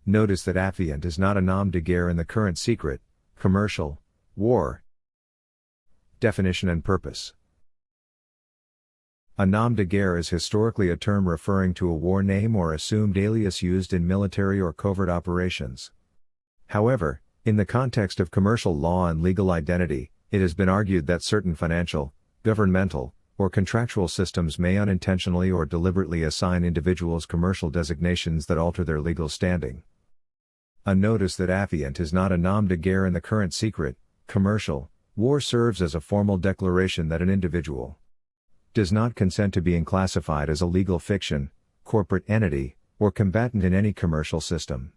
Notice that affiant is not a nom de guerre in the current secret, commercial, war. Definition and purpose. A nom de guerre is historically a term referring to a war name or assumed alias used in military or covert operations. However, in the context of commercial law and legal identity, it has been argued that certain financial, governmental, or contractual systems may unintentionally or deliberately assign individuals commercial designations that alter their legal standing. A notice that affiant is not a nom de guerre in the current secret, commercial, war serves as a formal declaration that an individual does not consent to being classified as a legal fiction, corporate entity, or combatant in any commercial system.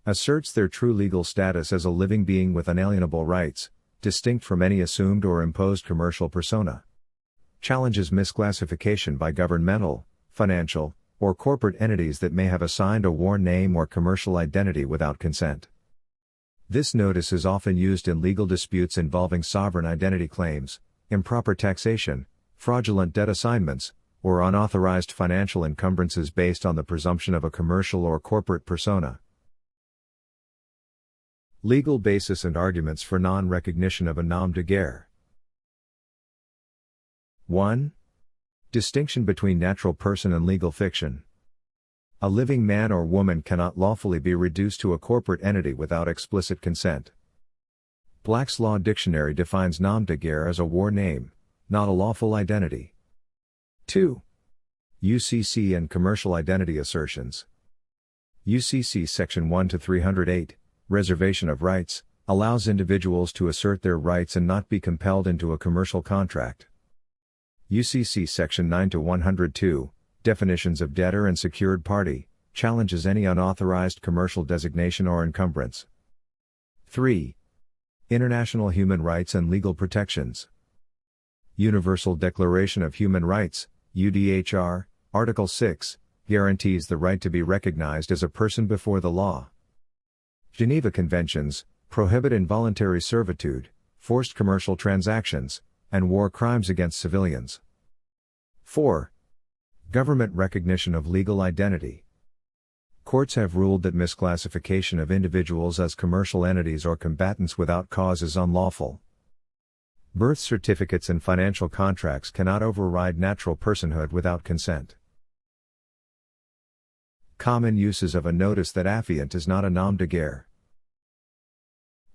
Asserts their true legal status as a living being with unalienable rights, distinct from any assumed or imposed commercial persona. Challenges misclassification by governmental, financial, or corporate entities that may have assigned a war name or commercial identity without consent. This notice is often used in legal disputes involving sovereign identity claims, improper taxation, fraudulent debt assignments, or unauthorized financial encumbrances based on the presumption of a commercial or corporate persona. Legal basis and arguments for non-recognition of a nom de guerre. 1. Distinction between natural person and legal fiction. A living man or woman cannot lawfully be reduced to a corporate entity without explicit consent. Black's Law Dictionary defines nom de guerre as a war name, not a lawful identity. 2. UCC and commercial identity assertions. UCC Section 1-308, Reservation of Rights, allows individuals to assert their rights and not be compelled into a commercial contract. UCC Section 9-102, Definitions of Debtor and Secured Party, challenges any unauthorized commercial designation or encumbrance. 3. International Human Rights and Legal Protections. Universal Declaration of Human Rights, UDHR, Article 6, guarantees the right to be recognized as a person before the law. Geneva Conventions, prohibit involuntary servitude, forced commercial transactions, and war crimes against civilians. 4. Government recognition of legal identity. Courts have ruled that misclassification of individuals as commercial entities or combatants without cause is unlawful. Birth certificates and financial contracts cannot override natural personhood without consent. Common uses of a notice that affiant is not a nom de guerre.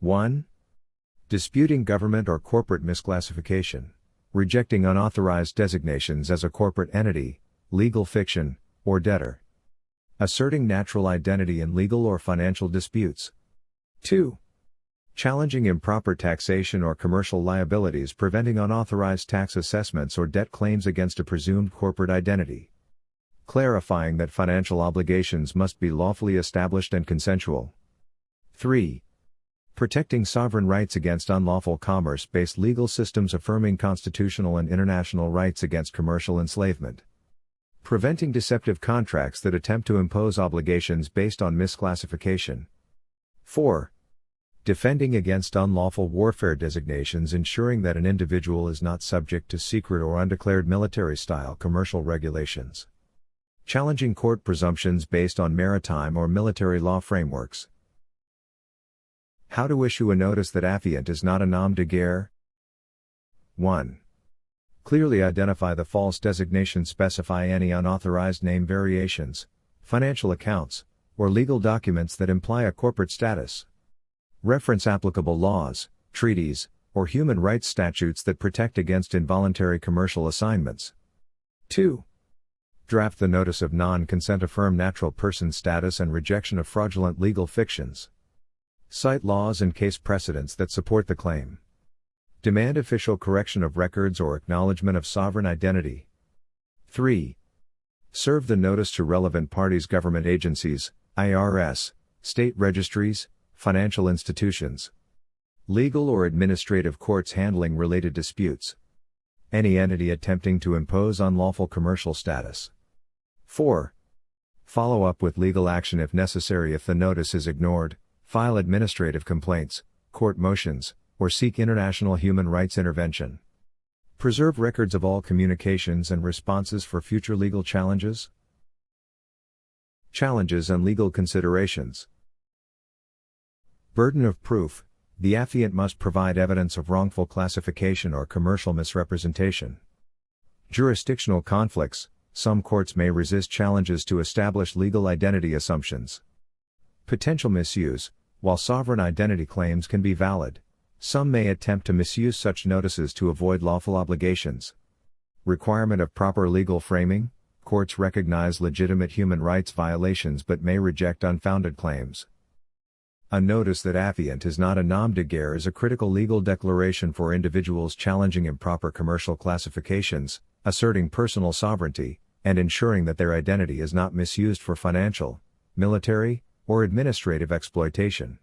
1. Disputing government or corporate misclassification, rejecting unauthorized designations as a corporate entity, legal fiction, or debtor. Asserting natural identity in legal or financial disputes. 2. Challenging improper taxation or commercial liabilities, preventing unauthorized tax assessments or debt claims against a presumed corporate identity. Clarifying that financial obligations must be lawfully established and consensual. 3. Protecting sovereign rights against unlawful commerce-based legal systems, affirming constitutional and international rights against commercial enslavement. Preventing deceptive contracts that attempt to impose obligations based on misclassification. 4. Defending against unlawful warfare designations, ensuring that an individual is not subject to secret or undeclared military-style commercial regulations. Challenging court presumptions based on maritime or military law frameworks. How to issue a notice that affiant is not a nom de guerre? 1. Clearly identify the false designation, specify any unauthorized name variations, financial accounts, or legal documents that imply a corporate status. Reference applicable laws, treaties, or human rights statutes that protect against involuntary commercial assignments. 2. Draft the notice of non-consent, affirm natural person status and rejection of fraudulent legal fictions. Cite laws and case precedents that support the claim. Demand official correction of records or acknowledgement of sovereign identity. 3. Serve the notice to relevant parties, government agencies, IRS, state registries, financial institutions, legal or administrative courts handling related disputes. Any entity attempting to impose unlawful commercial status. 4. Follow up with legal action if necessary if the notice is ignored, file administrative complaints, court motions, or seek international human rights intervention. Preserve records of all communications and responses for future legal challenges. Challenges and legal considerations. Burden of proof: the affiant must provide evidence of wrongful classification or commercial misrepresentation. Jurisdictional conflicts: some courts may resist challenges to establish legal identity assumptions. Potential misuse: while sovereign identity claims can be valid, some may attempt to misuse such notices to avoid lawful obligations. Requirement of proper legal framing: courts recognize legitimate human rights violations but may reject unfounded claims. A notice that affiant is not a nom de guerre is a critical legal declaration for individuals challenging improper commercial classifications, asserting personal sovereignty, and ensuring that their identity is not misused for financial, military, or administrative exploitation.